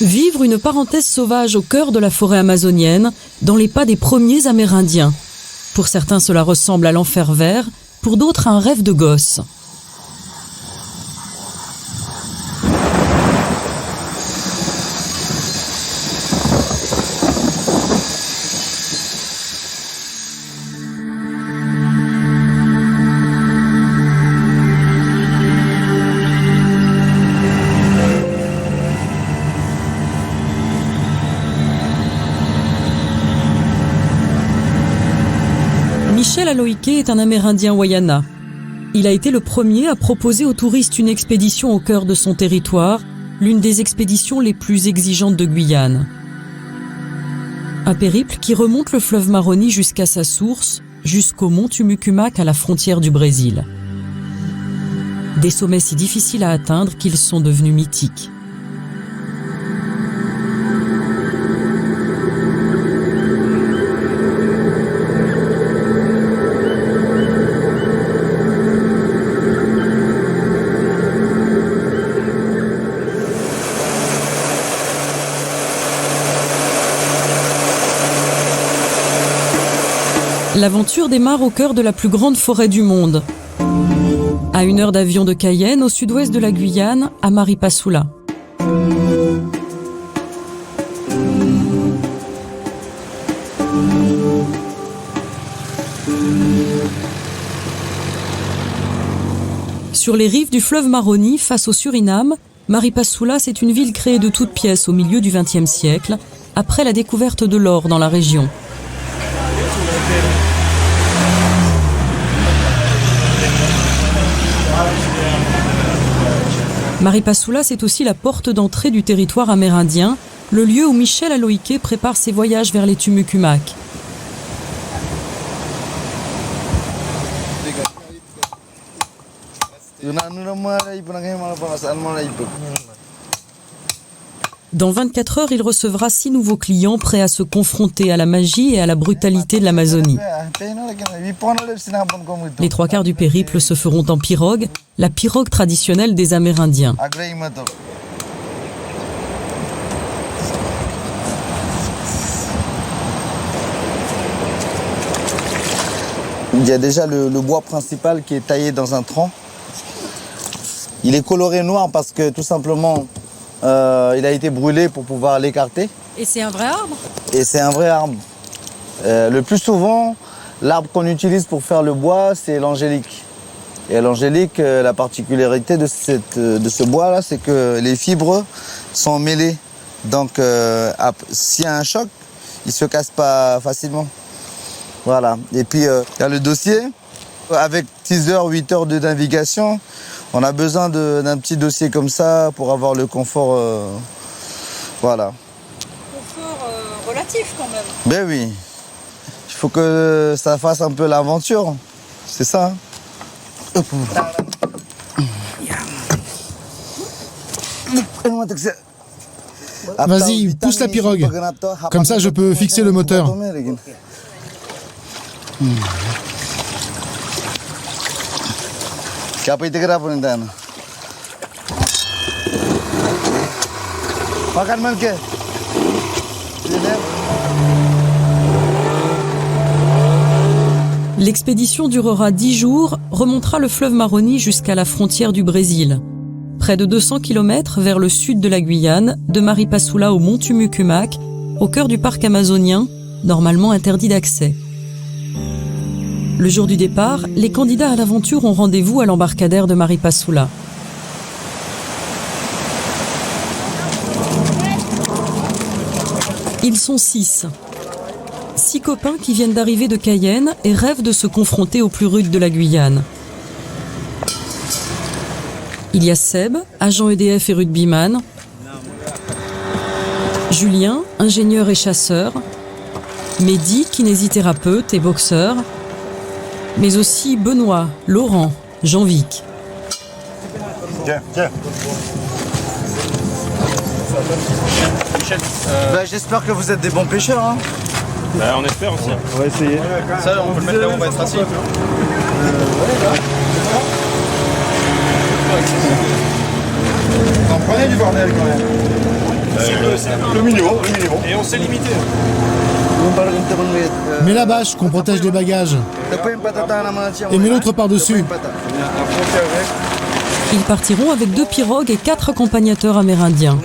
Vivre une parenthèse sauvage au cœur de la forêt amazonienne, dans les pas des premiers Amérindiens. Pour certains, cela ressemble à l'enfer vert, pour d'autres, à un rêve de gosse. Michel Aloike est un Amérindien Wayana. Il a été le premier à proposer aux touristes une expédition au cœur de son territoire, l'une des expéditions les plus exigeantes de Guyane. Un périple qui remonte le fleuve Maroni jusqu'à sa source, jusqu'au mont Tumucumac à la frontière du Brésil. Des sommets si difficiles à atteindre qu'ils sont devenus mythiques. L'aventure démarre au cœur de la plus grande forêt du monde. À 1 heure d'avion de Cayenne, au sud-ouest de la Guyane, à Maripasoula. Sur les rives du fleuve Maroni, face au Suriname, Maripasoula, c'est une ville créée de toutes pièces au milieu du XXe siècle, après la découverte de l'or dans la région. Maripasoula, c'est aussi la porte d'entrée du territoire amérindien, le lieu où Michel Aloike prépare ses voyages vers les Tumucumac. Dans 24 heures, il recevra 6 nouveaux clients prêts à se confronter à la magie et à la brutalité de l'Amazonie. Les 3/4 du périple se feront en pirogue, la pirogue traditionnelle des Amérindiens. Il y a déjà le bois principal qui est taillé dans un tronc. Il est coloré noir parce que tout simplement il a été brûlé pour pouvoir l'écarter. Et c'est un vrai arbre ? Et c'est un vrai arbre. Le plus souvent, l'arbre qu'on utilise pour faire le bois, c'est l'angélique. Et l'angélique, la particularité de ce bois-là, c'est que les fibres sont mêlées. Donc, s'il y a un choc, il ne se casse pas facilement. Voilà. Et puis, il y a le dossier. Avec 6 heures, 8 heures de navigation, on a besoin d'un petit dossier comme ça pour avoir le confort. Voilà. Confort relatif quand même. Ben oui. Il faut que ça fasse un peu l'aventure. C'est ça. Vas-y, pousse la pirogue. Comme ça, je peux fixer le moteur. L'expédition durera 10 jours, remontera le fleuve Maroni jusqu'à la frontière du Brésil. Près de 200 km vers le sud de la Guyane, de Maripasoula au mont Tumucumac, au cœur du parc amazonien, normalement interdit d'accès. Le jour du départ, les candidats à l'aventure ont rendez-vous à l'embarcadère de Maripasoula. Ils sont 6. 6 copains qui viennent d'arriver de Cayenne et rêvent de se confronter aux plus rudes de la Guyane. Il y a Seb, agent EDF et rugbyman. Julien, ingénieur et chasseur. Mehdi, kinésithérapeute et boxeur. Mais aussi Benoît, Laurent, Jean-Vic. Tiens. J'espère que vous êtes des bons pêcheurs. Hein. On espère aussi. On va essayer. Ça, on peut le mettre là où on va être assis. Vous en prenez du bordel quand même. Le minimum. Et on s'est limité. Mets la bâche qu'on protège les bagages. Et mets l'autre par-dessus. Ils partiront avec 2 pirogues et 4 accompagnateurs amérindiens.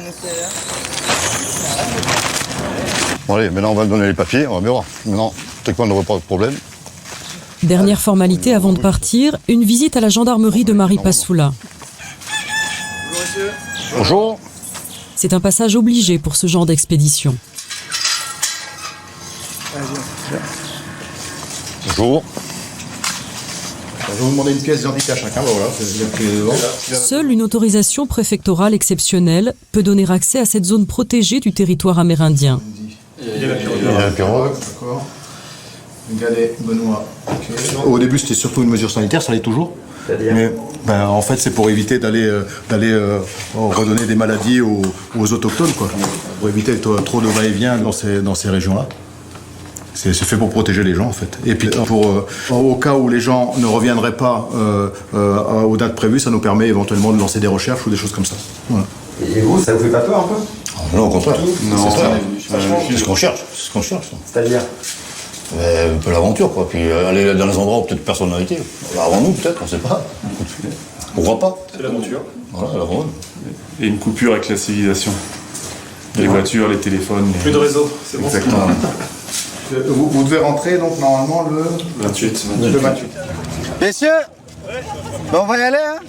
Bon allez, maintenant on va me donner les papiers, on va bien voir. Maintenant, techniquement, on n'aura pas de problème. Dernière formalité avant de partir, une visite à la gendarmerie de Maripasoula. Bonjour. C'est un passage obligé pour ce genre d'expédition. Bonjour. Je vais vous demander une pièce d'identité à chacun, voilà. Seule une autorisation préfectorale exceptionnelle peut donner accès à cette zone protégée du territoire amérindien. Il y a un pirogue. D'accord. Galet, Benoît. Okay. Au début, c'était surtout une mesure sanitaire, ça l'est toujours. Mais en fait, c'est pour éviter d'aller redonner des maladies aux autochtones, quoi. Pour éviter trop de va-et-vient dans ces régions-là. C'est fait pour protéger les gens, en fait. Et puis, au cas où les gens ne reviendraient pas aux dates prévues, ça nous permet éventuellement de lancer des recherches ou des choses comme ça. Voilà. Et vous, ça vous fait pas peur un peu? Non, au contraire. C'est ce qu'on cherche. C'est-à-dire Un peu l'aventure, quoi. Puis aller dans les endroits où peut-être personne n'a été. Avant nous, peut-être, on ne sait pas. Pourquoi pas? C'est l'aventure. Voilà, l'aventure. Et une coupure avec la civilisation. Les voitures, les téléphones. plus de réseau, c'est bon. Exactement. Vous devez rentrer, donc, normalement, le 28. Le 28. Messieurs, on va y aller, hein?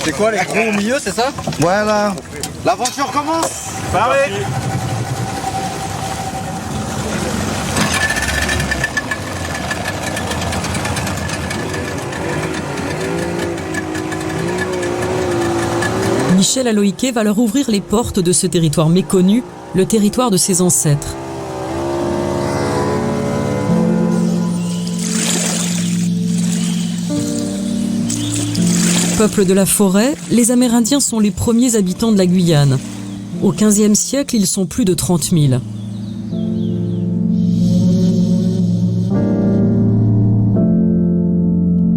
C'est quoi les gros au milieu, c'est ça? Voilà. L'aventure commence. Parlez. Michel Aloïké va leur ouvrir les portes de ce territoire méconnu, le territoire de ses ancêtres. Peuple de la forêt, les Amérindiens sont les premiers habitants de la Guyane. Au XVe siècle, ils sont plus de 30 000.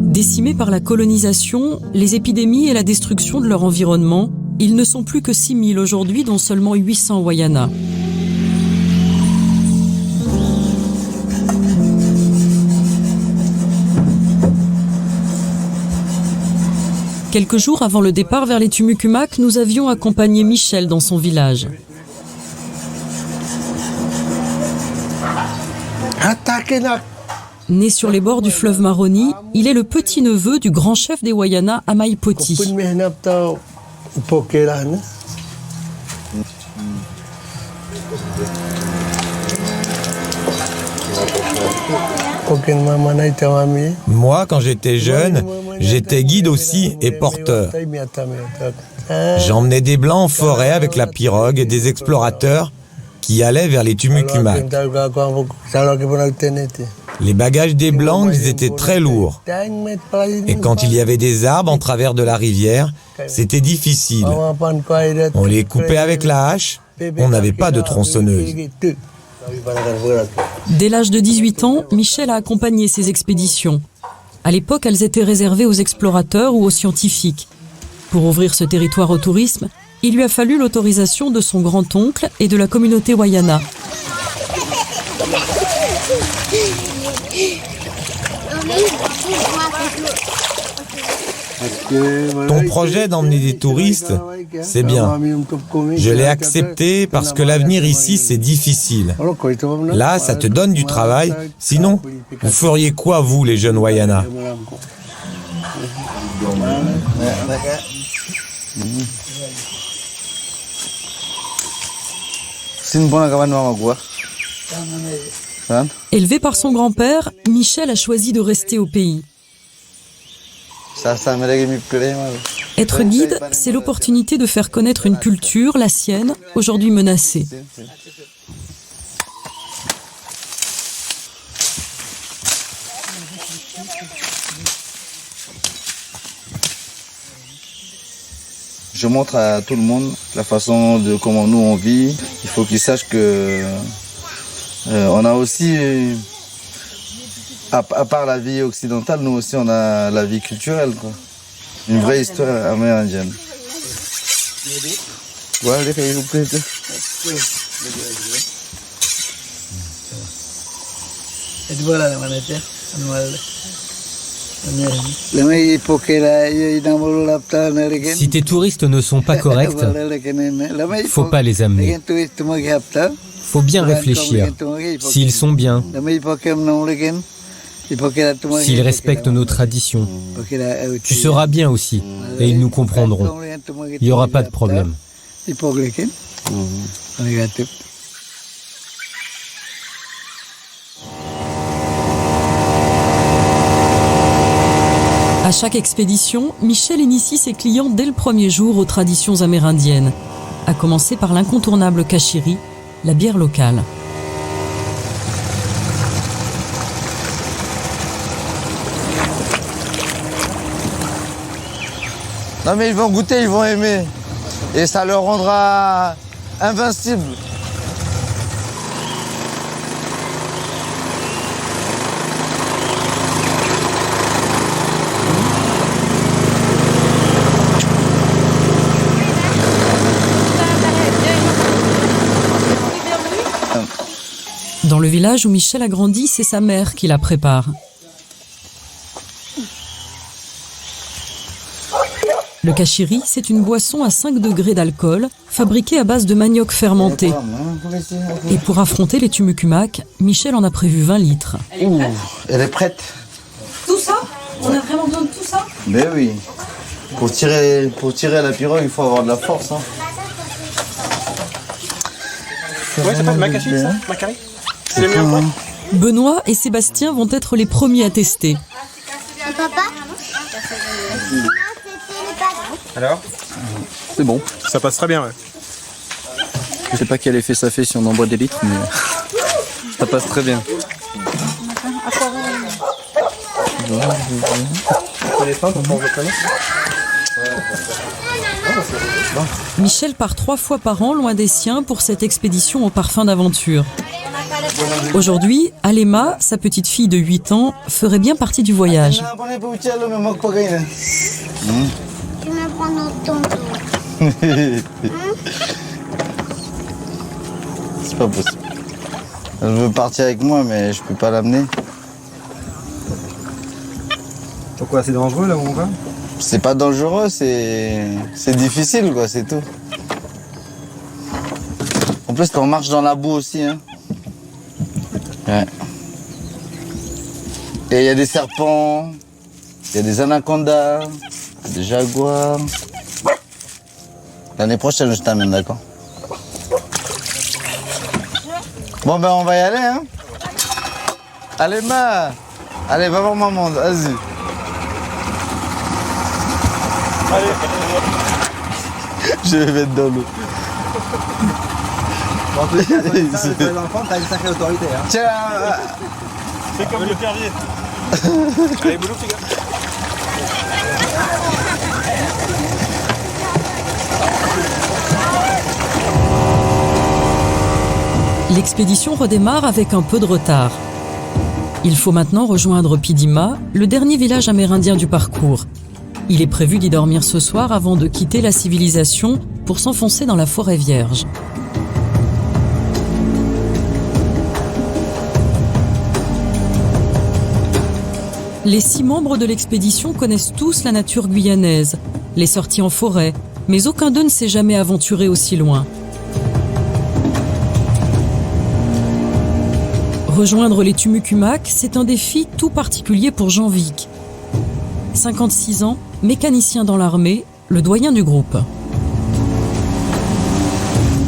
Décimés par la colonisation, les épidémies et la destruction de leur environnement, ils ne sont plus que 6 000 aujourd'hui, dont seulement 800 Wayana. Quelques jours avant le départ vers les Tumucumac, nous avions accompagné Michel dans son village. Né sur les bords du fleuve Maroni, il est le petit-neveu du grand chef des Wayana, Amai Poti. Moi, quand j'étais jeune, j'étais guide aussi et porteur. J'emmenais des blancs en forêt avec la pirogue et des explorateurs qui allaient vers les Tumucumac. Les bagages des blancs, ils étaient très lourds. Et quand il y avait des arbres en travers de la rivière, c'était difficile. On les coupait avec la hache, on n'avait pas de tronçonneuse. Dès l'âge de 18 ans, Michel a accompagné ces expéditions. À l'époque, elles étaient réservées aux explorateurs ou aux scientifiques. Pour ouvrir ce territoire au tourisme, il lui a fallu l'autorisation de son grand-oncle et de la communauté Wayana. Ton projet d'emmener des touristes, c'est bien. Je l'ai accepté parce que l'avenir ici, c'est difficile. Là, ça te donne du travail. Sinon, vous feriez quoi, vous, les jeunes Wayana? Élevé par son grand-père, Michel a choisi de rester au pays. Être guide, c'est l'opportunité de faire connaître une culture, la sienne, aujourd'hui menacée. Je montre à tout le monde la façon de comment nous on vit. Il faut qu'ils sachent que on a aussi, à part la vie occidentale, nous aussi on a la vie culturelle, quoi. Une vraie histoire amérindienne. Voilà, Si tes touristes ne sont pas corrects, faut pas les amener. Faut bien réfléchir. S'ils sont bien, s'ils respectent nos traditions, tu seras bien aussi, et ils nous comprendront. Il n'y aura pas de problème. À chaque expédition, Michel initie ses clients dès le premier jour aux traditions amérindiennes, à commencer par l'incontournable kachiri, la bière locale. Non mais ils vont goûter, ils vont aimer. Et ça leur rendra invincible. Dans le village où Michel a grandi, c'est sa mère qui la prépare. Le kachiri, c'est une boisson à 5 degrés d'alcool, fabriquée à base de manioc fermenté. Et pour affronter les tumucumacs, Michel en a prévu 20 litres. Ouh, elle est prête. Tout ça? On a vraiment besoin de tout ça? Ben oui. Pour tirer la pirogue, il faut avoir de la force. Hein. Ouais, ça s'appelle Macari, ça? Macari? C'est le mieux, quoi. Benoît et Sébastien vont être les premiers à tester. Alors? C'est bon. Ça passe très bien, ouais. Je sais pas quel effet ça fait si on en boit des litres, mais ça passe très bien. Michel part 3 fois par an loin des siens pour cette expédition au parfum d'aventure. Aujourd'hui, Alema, sa petite fille de 8 ans, ferait bien partie du voyage. C'est pas possible. Elle veut partir avec moi, mais je peux pas l'amener. Pourquoi? C'est dangereux là où on va? C'est pas dangereux, c'est difficile, quoi, c'est tout. En plus, on marche dans la boue aussi, hein. Ouais. Et il y a des serpents, il y a des anacondas, des jaguars. L'année prochaine, je t'amène, d'accord? Bon, ben, on va y aller, hein? Allez, allez, va voir maman, vas-y. Allez. Je vais mettre dans l'eau. Bon, en tout cas, les enfants, t'as une sacrée autorité, hein. Tiens, c'est comme le pervier. Allez, boulot, les gars. L'expédition redémarre avec un peu de retard. Il faut maintenant rejoindre Pidima, le dernier village amérindien du parcours. Il est prévu d'y dormir ce soir avant de quitter la civilisation pour s'enfoncer dans la forêt vierge. Les 6 membres de l'expédition connaissent tous la nature guyanaise, les sorties en forêt, mais aucun d'eux ne s'est jamais aventuré aussi loin. Rejoindre les Tumucumacs, c'est un défi tout particulier pour Jean Vic. 56 ans, mécanicien dans l'armée, le doyen du groupe.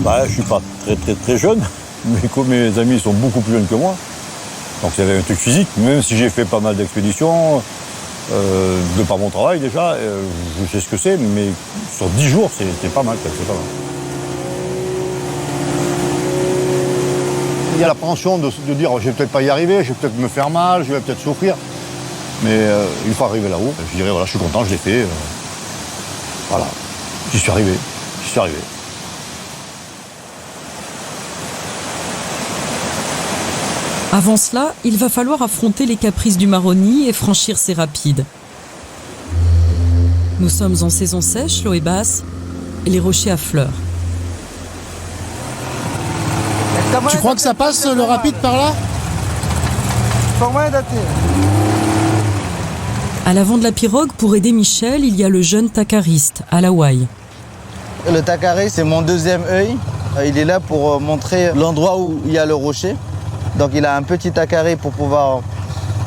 Bah, je suis pas très jeune, mais comme mes amis sont beaucoup plus jeunes que moi, donc il y avait un truc physique, même si j'ai fait pas mal d'expéditions, de par mon travail déjà, je sais ce que c'est, mais sur 10 jours, c'est pas mal, c'est pas mal. Il y a l'appréhension de dire je vais peut-être pas y arriver, je vais peut-être me faire mal, je vais peut-être souffrir. Mais une fois arrivé là-haut, je dirais voilà, je suis content, je l'ai fait. Voilà, j'y suis arrivé. Avant cela, il va falloir affronter les caprices du marronnier et franchir ses rapides. Nous sommes en saison sèche, l'eau est basse et les rochers à fleurs. Tu crois que ça passe le rapide par là? À l'avant de la pirogue, pour aider Michel, il y a le jeune takariste, Alawai. Le takari, c'est mon deuxième œil. Il est là pour montrer l'endroit où il y a le rocher. Donc il a un petit takari pour pouvoir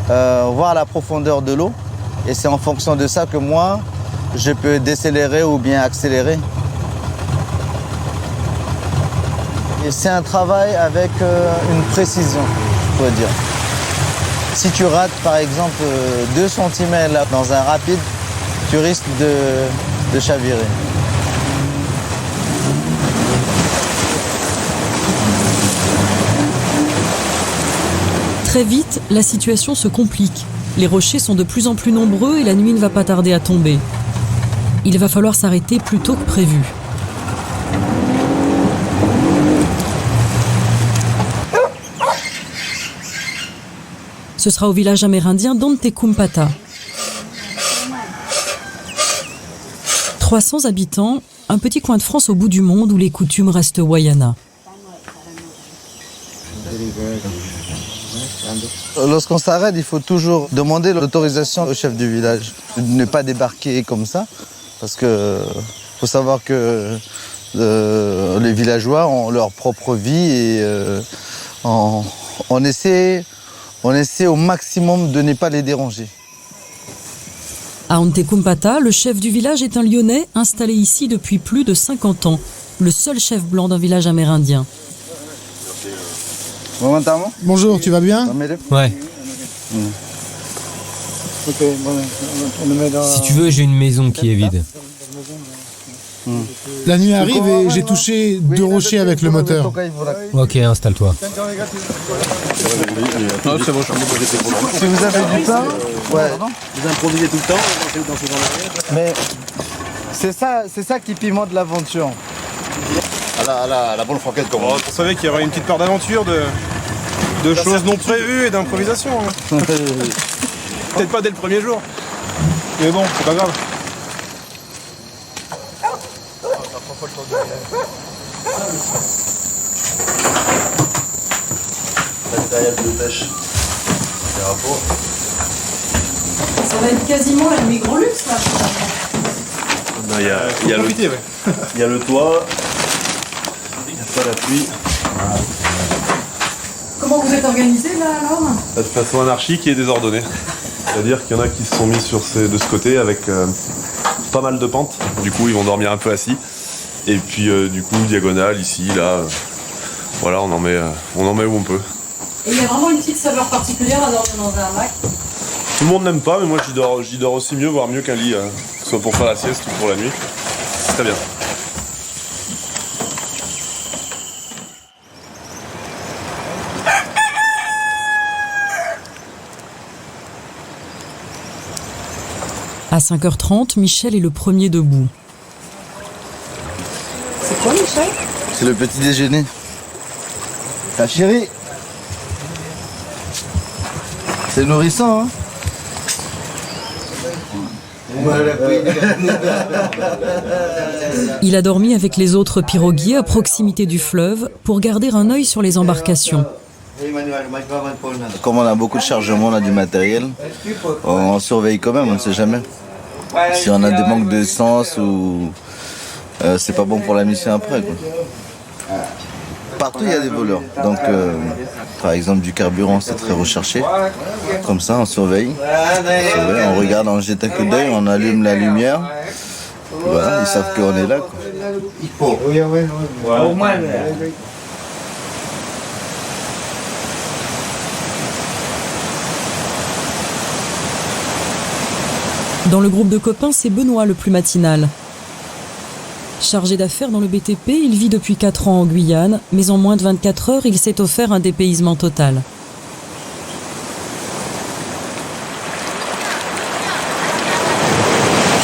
voir la profondeur de l'eau. Et c'est en fonction de ça que moi, je peux décélérer ou bien accélérer. Et c'est un travail avec une précision, je pourrais dire. Si tu rates par exemple 2 cm là, dans un rapide, tu risques de chavirer. Très vite, la situation se complique. Les rochers sont de plus en plus nombreux et la nuit ne va pas tarder à tomber. Il va falloir s'arrêter plus tôt que prévu. Ce sera au village amérindien d'Antekumpata. 300 habitants, un petit coin de France au bout du monde où les coutumes restent Wayana. Lorsqu'on s'arrête, il faut toujours demander l'autorisation au chef du village. Ne pas débarquer comme ça, parce que faut savoir que les villageois ont leur propre vie et on essaie au maximum de ne pas les déranger. À Antekumpata, le chef du village est un Lyonnais installé ici depuis plus de 50 ans, le seul chef blanc d'un village amérindien. Bonjour, tu vas bien? Ouais. Si tu veux, j'ai une maison qui est vide. La nuit arrive et j'ai touché 2 rochers avec le moteur. Ok, installe-toi. Si vous avez du pain, ouais. Vous improvisez tout le temps dans ce genre de... Mais c'est ça qui pimente l'aventure. À la bonne franquette, comme on dit. On savait qu'il y aurait une petite part d'aventure, de choses non prévues et d'improvisation. Hein. Peut-être pas dès le premier jour. Mais bon, c'est pas grave. Ça va être quasiment la nuit grand luxe là. Il y a le toit, il n'y a pas la pluie. Comment vous êtes organisé là alors? De façon anarchique et désordonnée. C'est-à-dire qu'il y en a qui se sont mis de ce côté avec pas mal de pentes. Du coup, ils vont dormir un peu assis. Et puis, du coup, diagonale, ici, là. Voilà, on en met où on peut. Et il y a vraiment une petite saveur particulière à dormir dans un hamac. Tout le monde n'aime pas, mais moi, j'y dors aussi mieux, voire mieux qu'un lit. Que ce soit pour faire la sieste ou pour la nuit. C'est très bien. À 5h30, Michel est le premier debout. C'est quoi Michel? C'est le petit déjeuner. Ta chérie. C'est nourrissant, hein? Il a dormi avec les autres piroguiers à proximité du fleuve pour garder un œil sur les embarcations. Comme on a beaucoup de chargement, on a du matériel, on surveille quand même, on ne sait jamais. Si on a des manques d'essence ou c'est pas bon pour la mission après, quoi. Partout il y a des voleurs, donc par exemple du carburant c'est très recherché. Comme ça on surveille, on regarde, on jette un coup d'œil, on allume la lumière. Voilà, ils savent qu'on est là, quoi. Dans le groupe de copains, c'est Benoît le plus matinal. Chargé d'affaires dans le BTP, il vit depuis 4 ans en Guyane, mais en moins de 24 heures, il s'est offert un dépaysement total.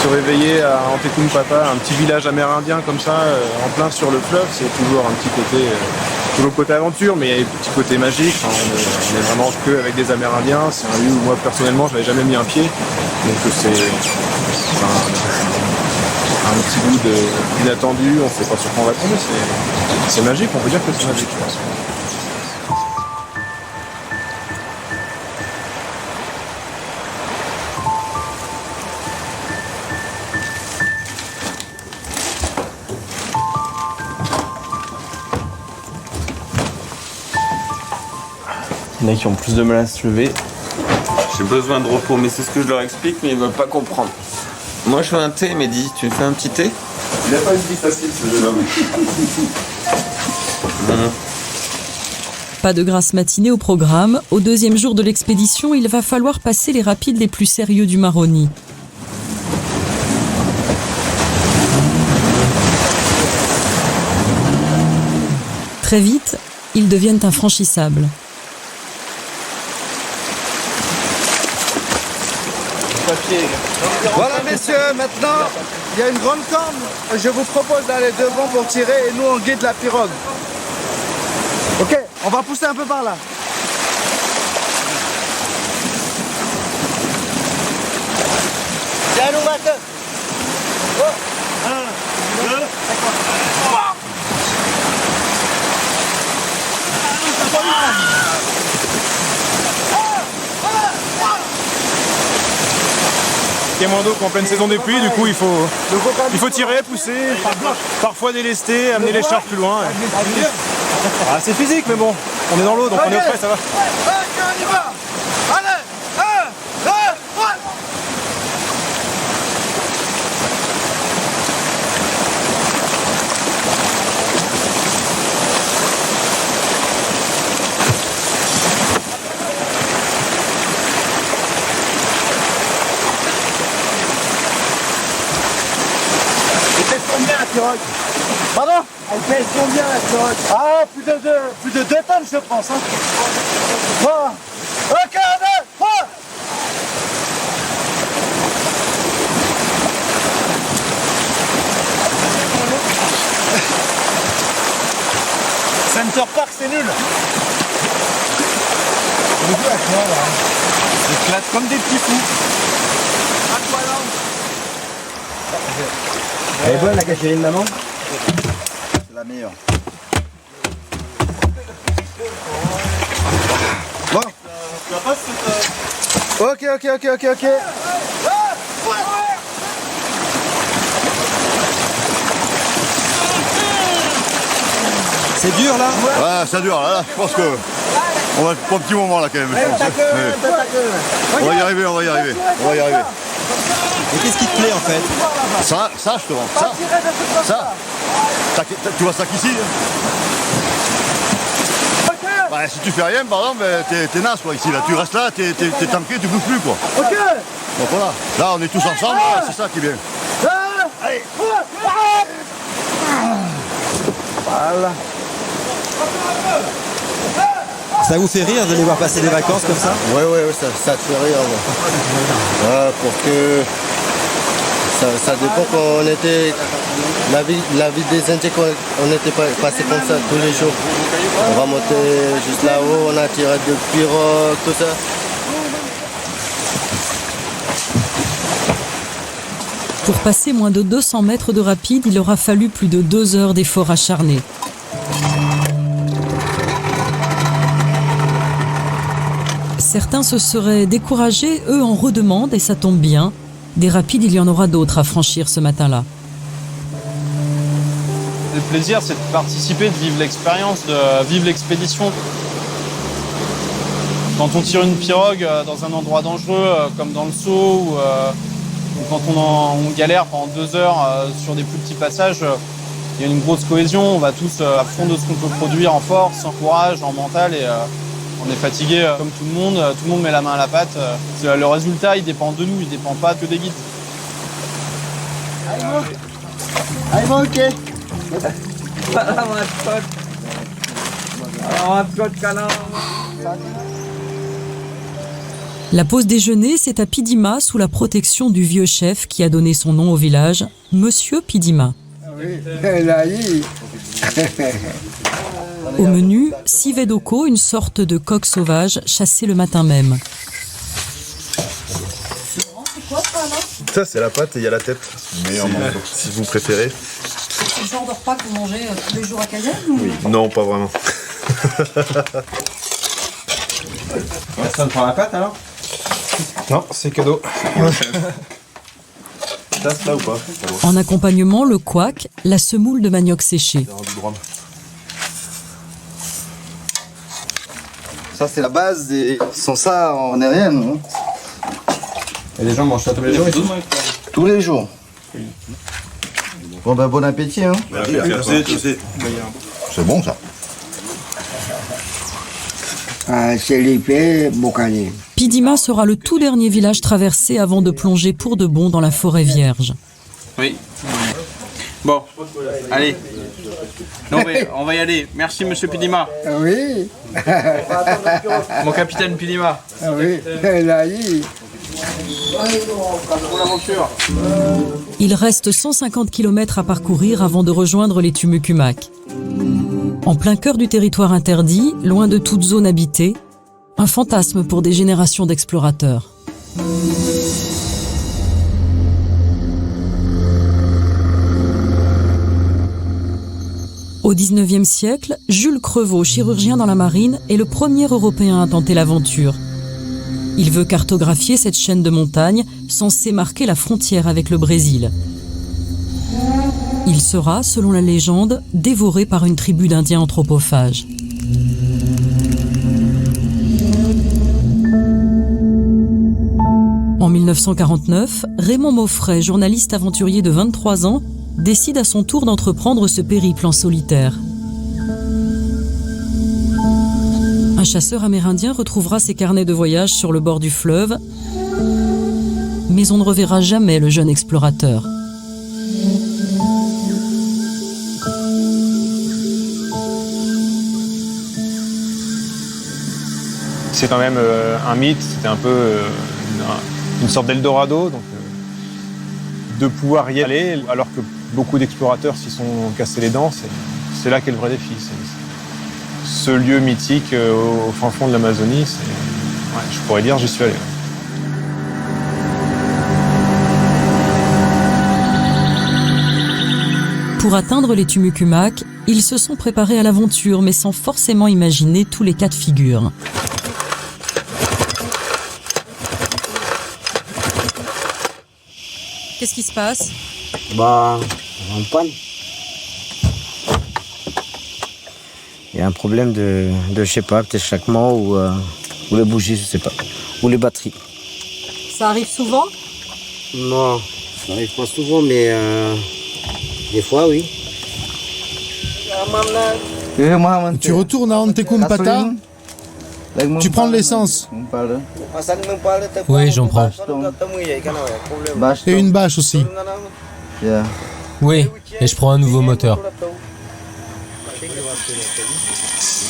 Se réveiller à Antekumpata, un petit village amérindien comme ça, en plein sur le fleuve, c'est toujours un petit côté, toujours côté aventure, mais il y a un petit côté magique. Enfin, on est vraiment que avec des Amérindiens. C'est un lieu où moi personnellement, je n'avais jamais mis un pied, donc c'est un petit bout d'inattendu. On ne sait pas sur quoi on va tomber. C'est magique, on peut dire que c'est magique, je pense. Il y en a qui ont plus de mal à se lever. J'ai besoin de repos, mais c'est ce que je leur explique, mais ils veulent pas comprendre. Moi, je fais un thé, Mehdi. Tu me fais un petit thé? Il n'a pas une vie facile, ce jeune homme. Pas de grasse matinée au programme. Au deuxième jour de l'expédition, il va falloir passer les rapides les plus sérieux du Maroni. Très vite, ils deviennent infranchissables. Voilà messieurs, maintenant il y a une grande corne. Je vous propose d'aller devant pour tirer et nous on guide la pirogue. Ok, on va pousser un peu par là. Tiens nous maintenant. Oh. 1, 2, 3. Il y a moins d'eau qu'en pleine saison des pluies, du coup il faut tirer, pousser, parfois délester, amener les charges plus loin. Ah, c'est physique mais bon, on est dans l'eau donc on est au frais, ça va. On y va. Allez, 1, 2, 3. Pardon? Elle pèse combien la pirogue? Ah, plus de 2 tonnes je pense. Hein. 3. Ok, 2, 3. Center Park c'est nul. Ils éclatent comme des petits fous. Elle est bonne la cachérine maman? C'est la meilleure. Bon. Ok. C'est dur là? Ouais, ça dure là, je pense que on va pour un petit moment là quand même. On va y arriver. Et qu'est-ce qui te plaît en fait? Ça justement, ça. Tu vois ça qu'ici ouais, si tu fais rien, par exemple, t'es naze quoi ici là. Tu restes là, t'es tanké, tu bouges plus quoi. Ok. Donc voilà, là on est tous ensemble, c'est ça qui est bien. Allez. Voilà. Ça vous fait rire de les voir passer des vacances comme ça? Ouais, ça te fait rire. Ouais, pour que ça dépend quand on était. La vie des Indiens, on n'était pas passé comme ça tous les jours. On va monter juste là-haut, on a tiré de pirogues, tout ça. Pour passer moins de 200 mètres de rapide, il aura fallu plus de 2 heures d'efforts acharnés. Certains se seraient découragés, eux en redemandent et ça tombe bien. Des rapides, il y en aura d'autres à franchir ce matin-là. Le plaisir, c'est de participer, de vivre l'expérience, de vivre l'expédition. Quand on tire une pirogue dans un endroit dangereux, comme dans le Sceau, ou quand on galère pendant 2 heures sur des plus petits passages, il y a une grosse cohésion. On va tous à fond de ce qu'on peut produire en force, en courage, en mental. Et on est fatigué comme tout le monde met la main à la pâte. Le résultat, il dépend de nous, il dépend pas que des guides. Allez, ok. La pause déjeuner, c'est à Pidima, sous la protection du vieux chef qui a donné son nom au village, Monsieur Pidima. Au menu, civet-doko, une sorte de coq sauvage chassée le matin même. Ça, c'est la pâte et il y a la tête. Si vous préférez. C'est le genre de repas que vous mangez tous les jours à Cayenne ou... Oui. Non, pas vraiment. Personne prend la pâte alors? Non, c'est cadeau. Tasse là ou pas? En accompagnement, le couac, la semoule de manioc séché. Ça, c'est la base. Et sans ça, on n'est rien. Non. Et les gens mangent ça tous les jours ici? Tous les jours. Bon, ben, bon appétit. Hein. C'est bon ça. Pidima sera le tout dernier village traversé avant de plonger pour de bon dans la forêt vierge. Oui. Bon, allez. Non mais on va y aller. Merci monsieur Pidima. Oui. Mon capitaine Pidima. Oui, là, Bonne aventure. Il reste 150 km à parcourir avant de rejoindre les Tumucumac. En plein cœur du territoire interdit, loin de toute zone habitée, un fantasme pour des générations d'explorateurs. Au XIXe siècle, Jules Crevaux, chirurgien dans la marine, est le premier Européen à tenter l'aventure. Il veut cartographier cette chaîne de montagnes censée marquer la frontière avec le Brésil. Il sera, selon la légende, dévoré par une tribu d'Indiens anthropophages. En 1949, Raymond Maufray, journaliste aventurier de 23 ans, décide à son tour d'entreprendre ce périple en solitaire. Un chasseur amérindien retrouvera ses carnets de voyage sur le bord du fleuve, mais on ne reverra jamais le jeune explorateur. C'est quand même un mythe, c'était un peu une sorte d'Eldorado, donc de pouvoir y aller, alors que beaucoup d'explorateurs s'y sont cassés les dents, c'est là qu'est le vrai défi. Ce lieu mythique au fin fond de l'Amazonie, je pourrais dire, j'y suis allé. Pour atteindre les Tumucumac, ils se sont préparés à l'aventure, mais sans forcément imaginer tous les cas de figure. Qu'est-ce qui se passe? En panne. Il y a un problème de je sais pas, peut-être chacement ou les bougies, je sais pas. Ou les batteries. Ça arrive souvent? Non, ça arrive pas souvent, mais des fois, oui. Tu retournes à Antekumpata, tu prends de l'essence. Oui, j'en prends. Et une bâche aussi. Oui, et je prends un nouveau moteur.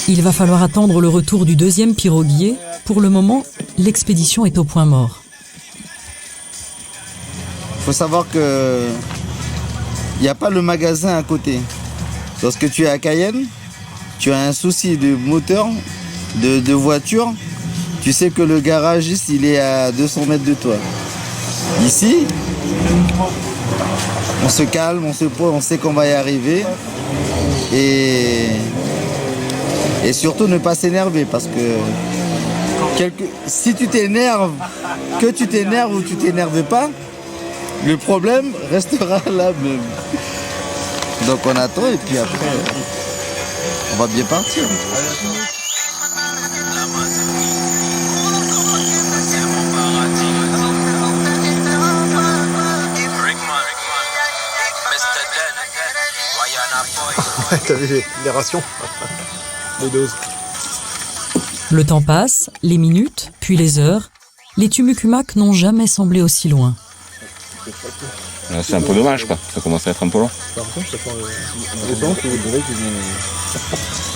Il va falloir attendre le retour du deuxième piroguier. Pour le moment, l'expédition est au point mort. Il faut savoir que il n'y a pas le magasin à côté. Lorsque tu es à Cayenne, tu as un souci de moteur, de voiture, tu sais que le garagiste il est à 200 mètres de toi. Ici, on se calme, on se pose, on sait qu'on va y arriver. Et surtout ne pas s'énerver parce que si tu t'énerves, que tu t'énerves ou tu t'énerves pas, le problème restera là même. Donc on attend et puis après, on va bien partir. T'as vu les rations, les doses. Le temps passe, les minutes, puis les heures. Les Tumucumac n'ont jamais semblé aussi loin. C'est un peu dommage, quoi. Ça commence à être un peu long.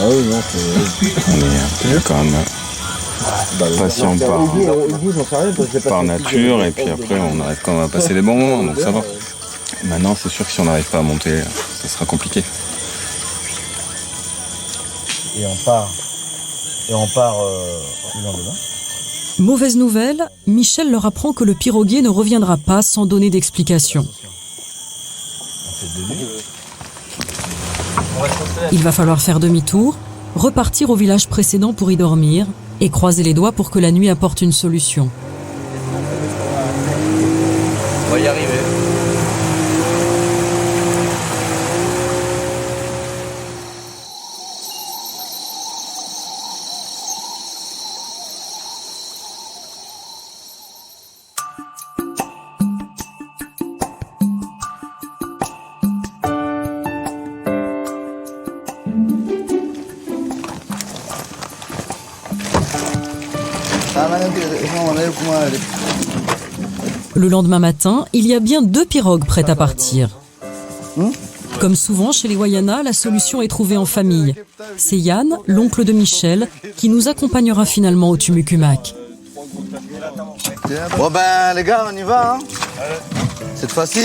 Ah oui, non, On est quand même patient par nature, et puis après on arrive quand même à passer des bons moments, donc ça va. Maintenant, c'est sûr que si on n'arrive pas à monter, ça sera compliqué. Et on part le lendemain. Mauvaise nouvelle, Michel leur apprend que le piroguier ne reviendra pas sans donner d'explication. Il va falloir faire demi-tour, repartir au village précédent pour y dormir et croiser les doigts pour que la nuit apporte une solution. On va y arriver. Le lendemain matin, il y a bien 2 pirogues prêtes à partir. Comme souvent chez les Wayana, la solution est trouvée en famille. C'est Yann, l'oncle de Michel, qui nous accompagnera finalement au Tumucumac. Bon ben les gars, on y va. Hein. Cette fois-ci.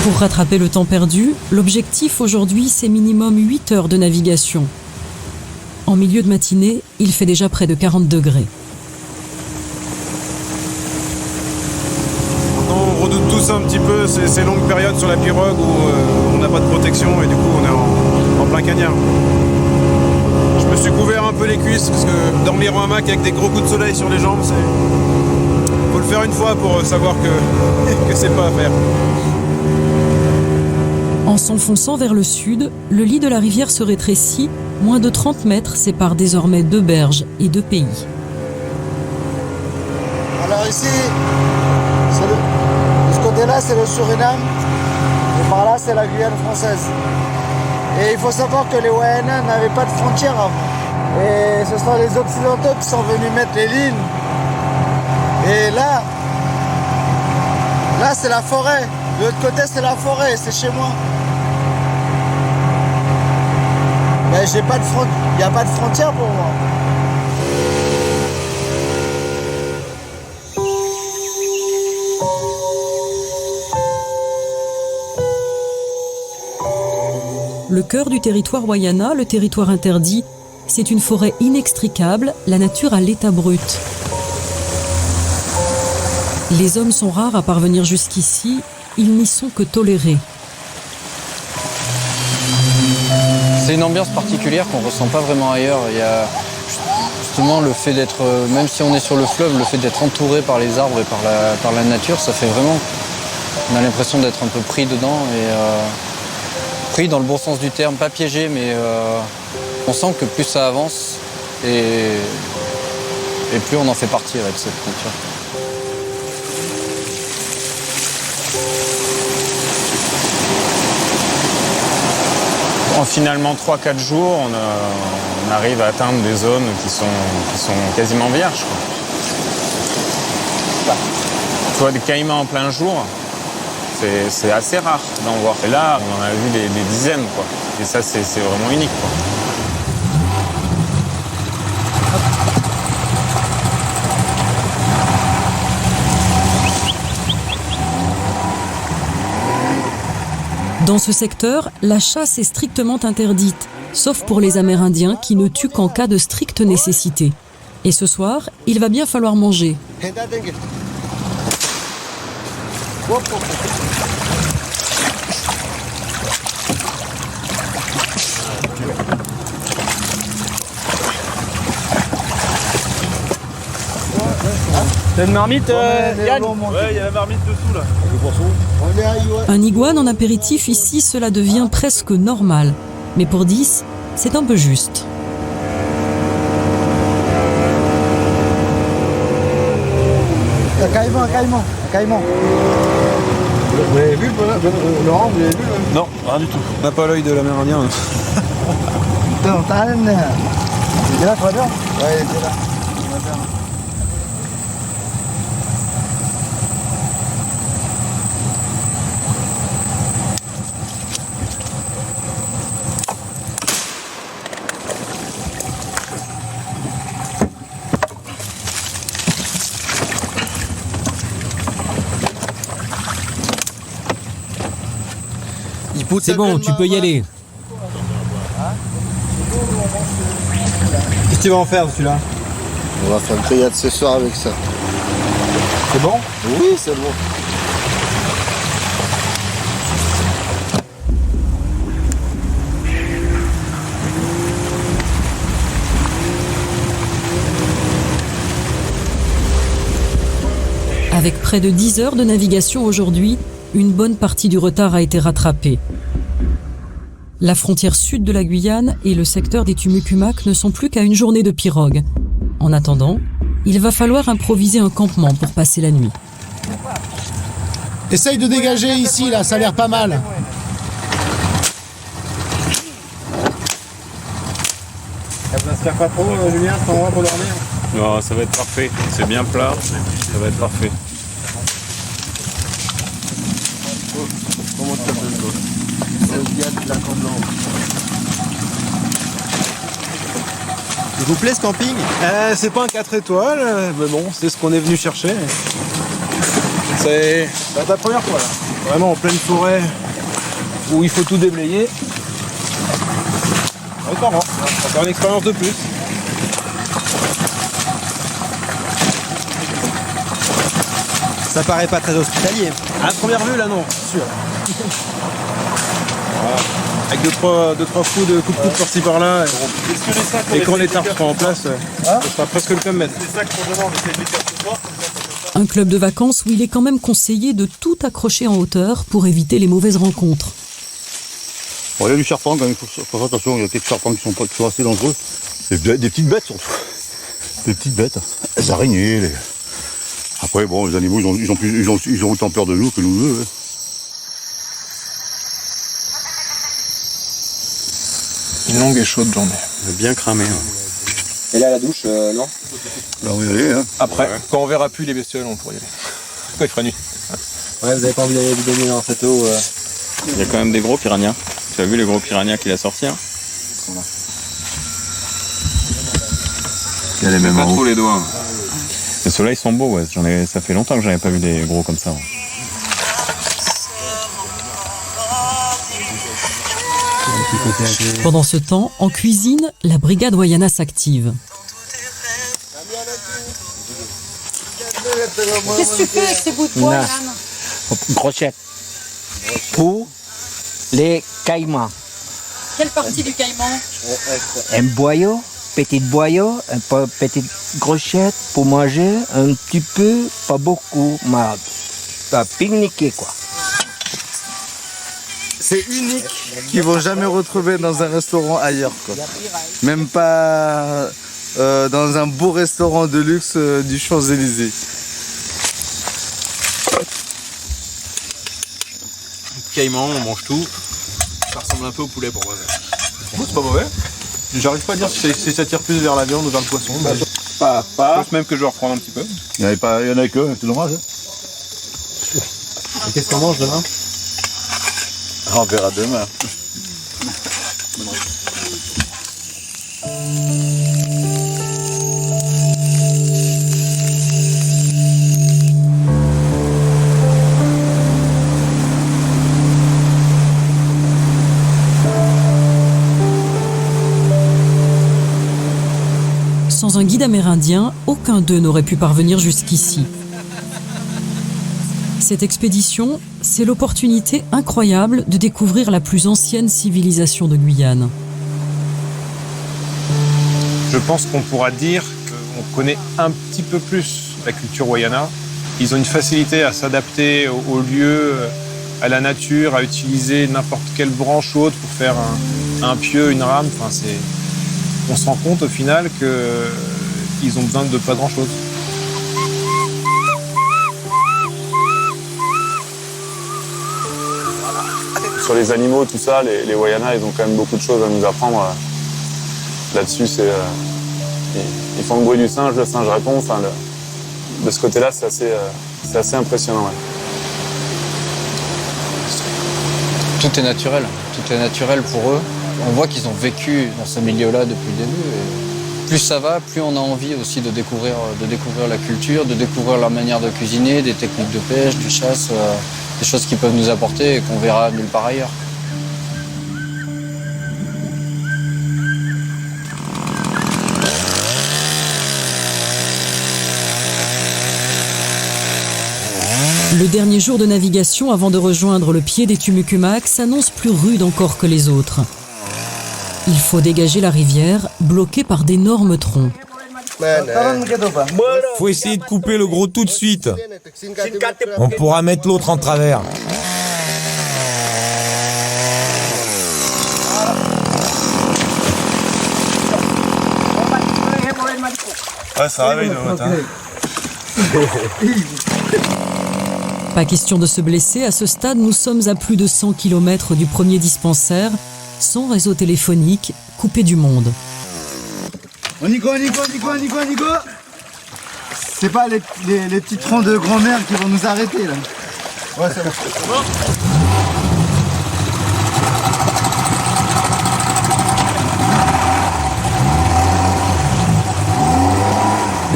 Pour rattraper le temps perdu, l'objectif aujourd'hui, c'est minimum 8 heures de navigation. En milieu de matinée, il fait déjà près de 40 degrés. On redoute tous un petit peu ces longues périodes sur la pirogue où on n'a pas de protection et du coup on est en plein cagnard. Je me suis couvert un peu les cuisses parce que dormir en hamac avec des gros coups de soleil sur les jambes, faut le faire une fois pour savoir que c'est pas à faire. En s'enfonçant vers le sud, le lit de la rivière se rétrécit, moins de 30 mètres séparent désormais 2 berges et 2 pays. Alors ici, de ce côté-là c'est le Suriname, et par là c'est la Guyane française. Et il faut savoir que les Wayana n'avaient pas de frontières avant. Et ce sont les Occidentaux qui sont venus mettre les lignes. Et là c'est la forêt. De l'autre côté c'est la forêt, c'est chez moi. Mais il n'y a pas de frontière pour moi. Le cœur du territoire Wayana, le territoire interdit, c'est une forêt inextricable, la nature à l'état brut. Les hommes sont rares à parvenir jusqu'ici, ils n'y sont que tolérés. C'est une ambiance particulière qu'on ne ressent pas vraiment ailleurs. Il y a justement le fait d'être, même si on est sur le fleuve, le fait d'être entouré par les arbres et par la nature, ça fait vraiment, on a l'impression d'être un peu pris dedans et pris dans le bon sens du terme, pas piégé, mais on sent que plus ça avance et plus on en fait partie avec cette nature. En finalement 3-4 jours, on arrive à atteindre des zones qui sont quasiment vierges. Tu vois, des caïmans en plein jour, c'est assez rare d'en voir. Et là, on en a vu des dizaines, quoi. Et ça, c'est vraiment unique, quoi. Dans ce secteur, la chasse est strictement interdite, sauf pour les Amérindiens qui ne tuent qu'en cas de stricte nécessité. Et ce soir, il va bien falloir manger. T'as une marmite, Yann? Ouais, il y a la marmite dessous là. Un iguane en apéritif ici, cela devient presque normal. Mais pour 10, c'est un peu juste. Un caïman. Vous avez vu, Laurent, vous l'avez vu? Non, rien du tout. On n'a pas l'œil de l'Amérindien. Putain, t'as rien. Il est là, toi, bien? Ouais, il était là. C'est bon, tu peux y aller. Qu'est-ce que tu vas en faire celui-là? On va faire une grillade ce soir avec ça. C'est bon? Oui, c'est bon. Avec près de 10 heures de navigation aujourd'hui, une bonne partie du retard a été rattrapée. La frontière sud de la Guyane et le secteur des Tumucumac ne sont plus qu'à une journée de pirogue. En attendant, il va falloir improviser un campement pour passer la nuit. Essaye de dégager ici, là, ça a l'air pas mal. Ça ne se pas trop, Julien, cet endroit pour dormir? Non, ça va être parfait. C'est bien plat, ça va être parfait. Il vous plaît ce camping? C'est pas un 4 étoiles, mais bon, c'est ce qu'on est venu chercher. C'est la première fois là. Vraiment en pleine forêt où il faut tout déblayer. Encore une expérience de plus. Ça paraît pas très hospitalier. À la première vue là non, c'est sûr. Voilà. Avec deux trois coups de coupe par-ci par-là. Et quand les tarpes seront en place, ça sera presque le même mètre. C'est ça qu'on demande, c'est de les faire ce soir. Un club de vacances où il est quand même conseillé de tout accrocher en hauteur pour éviter les mauvaises rencontres. Bon, il y a du serpent quand même, il faut faire attention, il y a quelques serpents qui sont assez dangereux. Des petites bêtes surtout. Des petites bêtes. Les araignées. Après, bon, les animaux, ils ont autant peur de nous que nous d'eux. Ouais. Une longue et chaude journée. Bien cramé. Ouais. Et là, la douche, non? Là, on va y aller. Hein. Après, quand on verra plus les bestioles, on pourra y aller. Quand il fera nuit. Ouais, vous avez pas envie d'aller vous baigner dans cette eau Il y a quand même des gros piranhas. Tu as vu les gros piranhas qu'il a sortis hein? Il y a les mêmes en haut. Pas trop les doigts. Et ceux-là, ils sont beaux, ouais. Ça fait longtemps que j'avais pas vu des gros comme ça. Ouais. Pendant ce temps, en cuisine, la brigade Wayana s'active. Qu'est-ce que tu fais avec ces bouts de bois, Yann? Brochette. Pour les caïmans. Quelle partie du caïman? Un boyau, petit boyau, un peu petite brochette pour manger, un petit peu, pas beaucoup, mais pas pique-niquer quoi. C'est unique qu'ils vont jamais retrouver dans un restaurant ailleurs, quoi. Même pas dans un beau restaurant de luxe du Champs-Élysées. Caïman, on mange tout. Ça ressemble un peu au poulet pour moi. C'est pas mauvais. J'arrive pas à dire si ça tire plus vers la viande ou vers le poisson. Je pense même que je vais reprendre un petit peu. Il y en a que, c'est dommage. Hein. Qu'est-ce qu'on mange demain? On verra demain. Sans un guide amérindien, aucun d'eux n'aurait pu parvenir jusqu'ici. Cette expédition, c'est l'opportunité incroyable de découvrir la plus ancienne civilisation de Guyane. Je pense qu'on pourra dire qu'on connaît un petit peu plus la culture Wayana. Ils ont une facilité à s'adapter au lieu, à la nature, à utiliser n'importe quelle branche haute pour faire un pieu, une rame. Enfin, on se rend compte au final qu'ils ont besoin de pas grand-chose. Sur les animaux, tout ça, les Wayana, ils ont quand même beaucoup de choses à nous apprendre. Là-dessus, ils font le bruit du singe répond. Enfin, de ce côté-là, c'est assez impressionnant. Ouais. Tout est naturel. Tout est naturel pour eux. On voit qu'ils ont vécu dans ce milieu-là depuis le début. Et plus ça va, plus on a envie aussi de découvrir la culture, de découvrir leur manière de cuisiner, des techniques de pêche, de chasse, des choses qu'ils peuvent nous apporter et qu'on verra nulle part ailleurs. Le dernier jour de navigation avant de rejoindre le pied des Tumucumac s'annonce plus rude encore que les autres. Il faut dégager la rivière, bloquée par d'énormes troncs. Faut essayer de couper le gros tout de suite. On pourra mettre l'autre en travers. Ouais, ça réveille le matin. Pas question de se blesser, à ce stade nous sommes à plus de 100 km du premier dispensaire, sans réseau téléphonique, coupé du monde. On y go. C'est pas les petits troncs de grand-mère qui vont nous arrêter là. Ouais, c'est bon.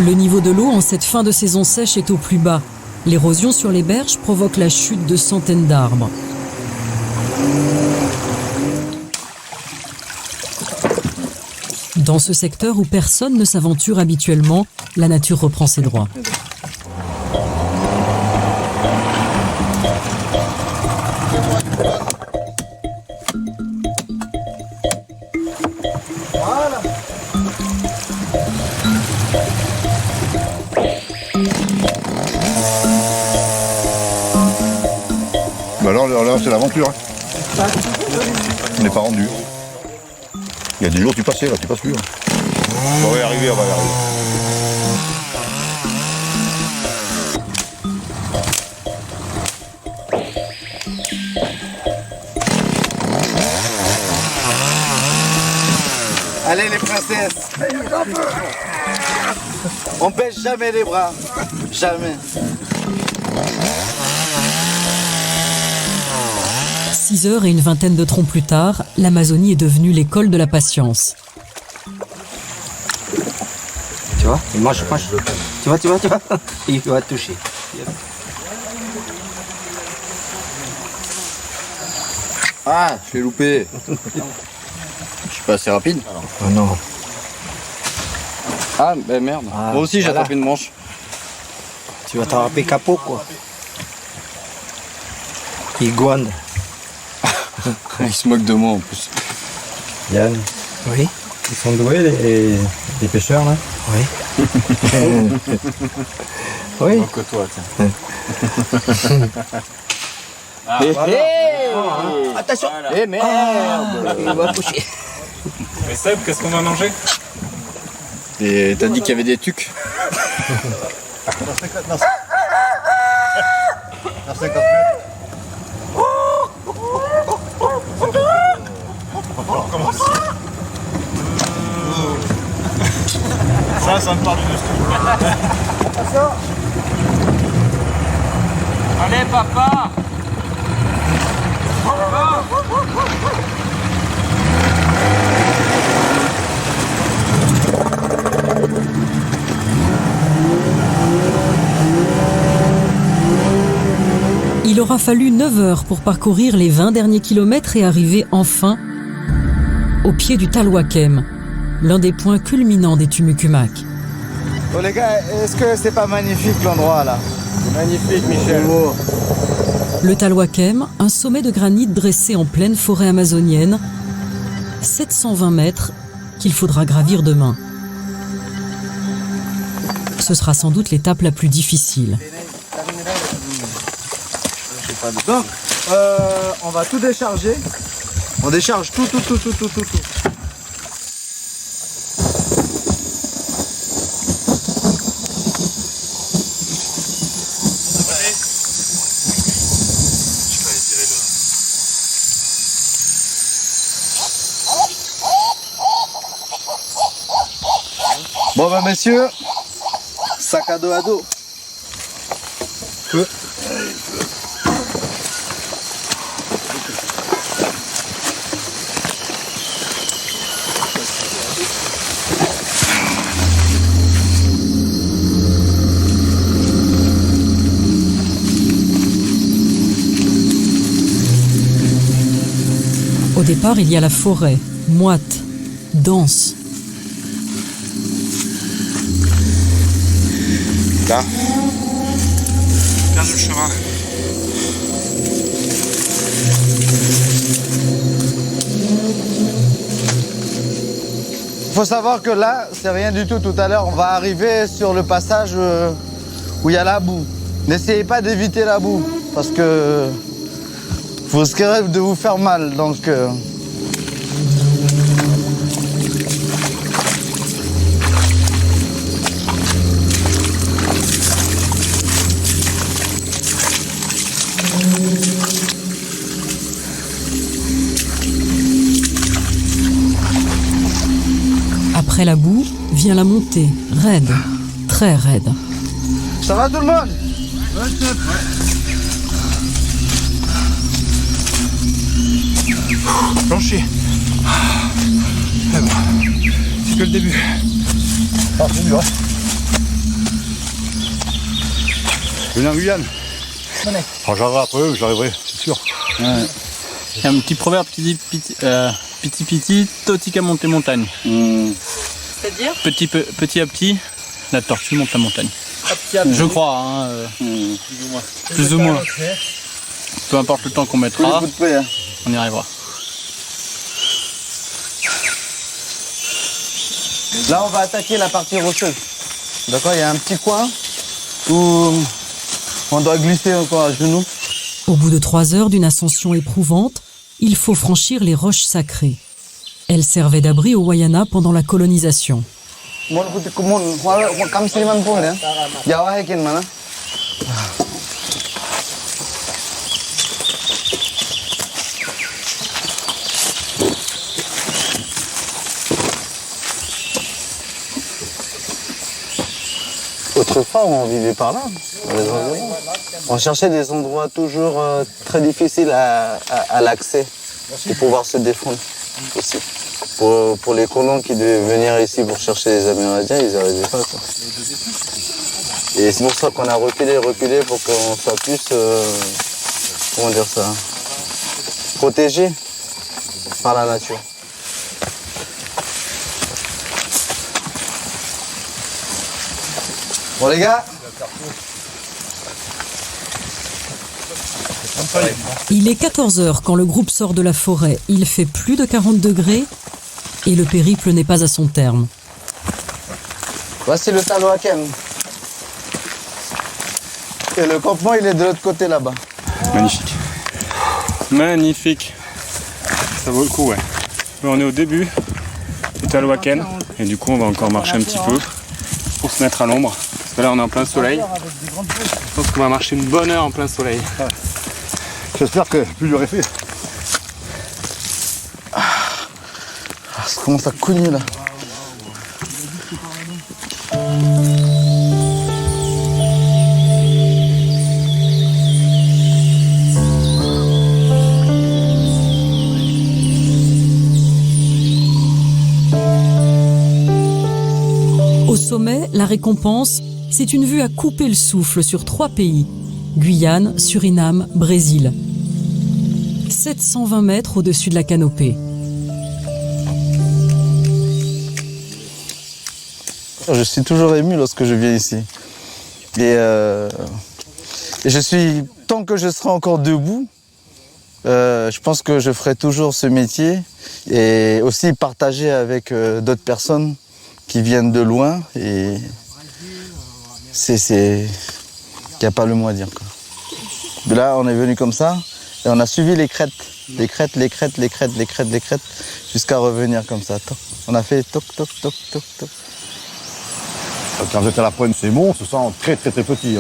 Le niveau de l'eau en cette fin de saison sèche est au plus bas. L'érosion sur les berges provoque la chute de centaines d'arbres. Dans ce secteur où personne ne s'aventure habituellement, la nature reprend ses droits. Voilà. Bah alors là c'est l'aventure. Hein. On n'est pas rendu. Il y a des jours tu passais là, tu passes plus. Hein. On va y arriver. Allez les princesses. On baisse jamais les bras. Jamais. 6 heures et une vingtaine de troncs plus tard, l'Amazonie est devenue l'école de la patience. Tu vois, il mange. Tu vois. Il va toucher. Ah, je l'ai loupé. Je suis pas assez rapide. Oh non. Ah, ben merde. Ah, moi aussi j'ai voilà. attrapé une branche. Tu vas t'attraper capot quoi. Iguane. Il se moque de moi en plus. Yann, Oui. ils sont doués les pêcheurs là? Oui. Oui. Moins que toi, tiens. Attention. Eh merde. Il va coucher. Mais Seb, qu'est-ce qu'on va manger? Et t'as dit qu'il y avait des tucs. Merci. 50 mètres. Ça me parle d'une structure. Allez, papa! Il aura fallu 9 heures pour parcourir les 20 derniers kilomètres et arriver enfin au pied du Talwakem, l'un des points culminants des Tumucumac. Bon les gars, est-ce que c'est pas magnifique l'endroit là? C'est magnifique, Michel. Le Talwakem, un sommet de granit dressé en pleine forêt amazonienne, 720 mètres qu'il faudra gravir demain. Ce sera sans doute l'étape la plus difficile. Donc, on va tout décharger. On décharge tout. Bon bah messieurs, sac à dos à dos. Au départ, il y a la forêt, moite, dense. Là. Regarde le chemin. Il faut savoir que là, c'est rien du tout. Tout à l'heure, on va arriver sur le passage où il y a la boue. N'essayez pas d'éviter la boue, parce que vous risquerez de vous faire mal. Donc, Après la boue, vient la montée, raide, très raide. Ça va tout le monde? Plancher. C'est que le début. Ah, c'est dur. Je viens en Guyane. Oh, j'arriverai après, j'arriverai, c'est sûr. Ouais. Il y a un petit proverbe qui dit piti totika monte montagne. C'est-à-dire Petit à petit, la tortue monte la montagne. Je crois, hein, plus ou moins. Peu importe le temps qu'on mettra, on y arrivera. Là, on va attaquer la partie rocheuse. D'accord, il y a un petit coin où on doit glisser encore à genoux. Au bout de 3 heures d'une ascension éprouvante, il faut franchir les roches sacrées. Elles servaient d'abri aux Wayana pendant la colonisation. Autrefois, on vivait par là. On cherchait des endroits toujours très difficiles à l'accès pour pouvoir se défendre aussi. Pour les colons qui devaient venir ici pour chercher les Amérindiens, ils n'arrivaient pas. Quoi. Et c'est pour ça qu'on a reculé pour qu'on soit plus, comment dire ça, protégé par la nature. Bon les gars. Il est 14 heures quand le groupe sort de la forêt. Il fait plus de 40 degrés et le périple n'est pas à son terme. Voici le Talwakem. Et le campement, il est de l'autre côté là-bas. Magnifique. Magnifique. Ça vaut le coup, ouais. On est au début du Talwakem et du coup on va encore marcher un petit peu pour se mettre à l'ombre. Parce que là on est en plein soleil. Je pense qu'on va marcher une bonne heure en plein soleil. J'espère que plus j'aurai fait. Ça commence à cogner là. Au sommet, la récompense, c'est une vue à couper le souffle sur 3 pays. Guyane, Suriname, Brésil. 720 mètres au-dessus de la canopée. Je suis toujours ému lorsque je viens ici. Et je suis, tant que je serai encore debout, je pense que je ferai toujours ce métier et aussi partager avec d'autres personnes qui viennent de loin. Et il n'y a pas le mot à dire, quoi. De là, on est venu comme ça et on a suivi les crêtes, jusqu'à revenir comme ça. On a fait toc, toc, toc, toc, toc. Quand vous êtes à la pointe, c'est bon, on se sent très très très petit.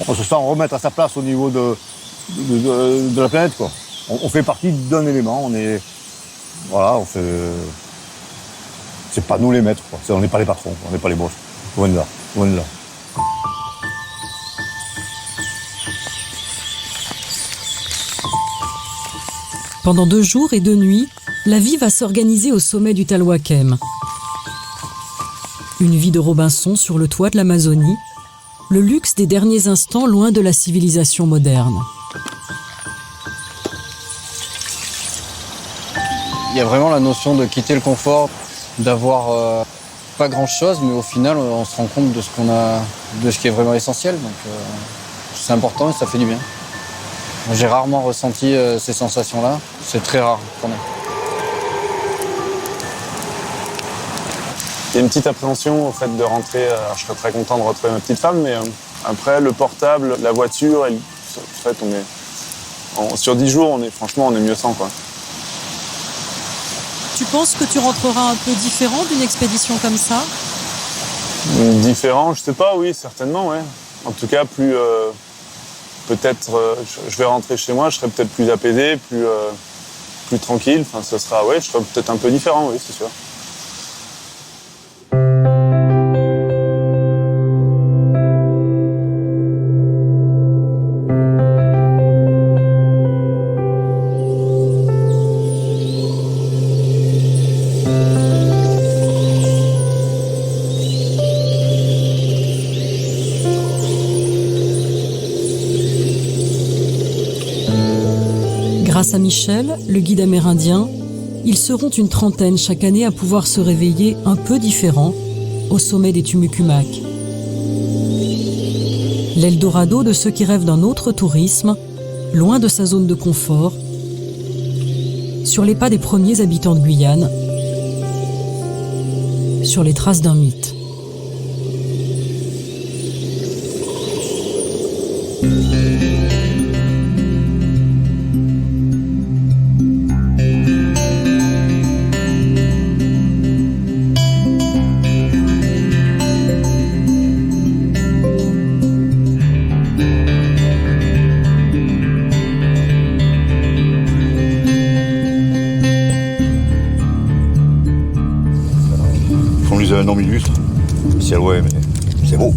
On se sent remettre à sa place au niveau de la planète, quoi. On fait partie d'un élément, c'est pas nous les maîtres, quoi. On n'est pas les patrons, on n'est pas les boss. Loin de là, loin de là. Pendant 2 jours et 2 nuits, la vie va s'organiser au sommet du Talwakem. Une vie de Robinson sur le toit de l'Amazonie, le luxe des derniers instants loin de la civilisation moderne. Il y a vraiment la notion de quitter le confort, d'avoir pas grand-chose, mais au final, on se rend compte de ce qui est vraiment essentiel. Donc, c'est important et ça fait du bien. J'ai rarement ressenti ces sensations-là. C'est très rare quand même. Il y a une petite appréhension au fait de rentrer. Alors je serais très content de retrouver ma petite femme, mais après le portable, la voiture, en fait, sur 10 jours, on est mieux sans, quoi. Tu penses que tu rentreras un peu différent d'une expédition comme ça? Différent, je sais pas, oui, certainement, ouais. En tout cas, plus peut-être, je vais rentrer chez moi, je serai peut-être plus apaisé, plus tranquille. Enfin, je serai peut-être un peu différent, oui, c'est sûr. Grâce à Michel, le guide amérindien, ils seront une trentaine chaque année à pouvoir se réveiller un peu différents au sommet des Tumucumac. L'Eldorado de ceux qui rêvent d'un autre tourisme, loin de sa zone de confort, sur les pas des premiers habitants de Guyane, sur les traces d'un mythe. Un nom minus, c'est ouais, mais c'est beau.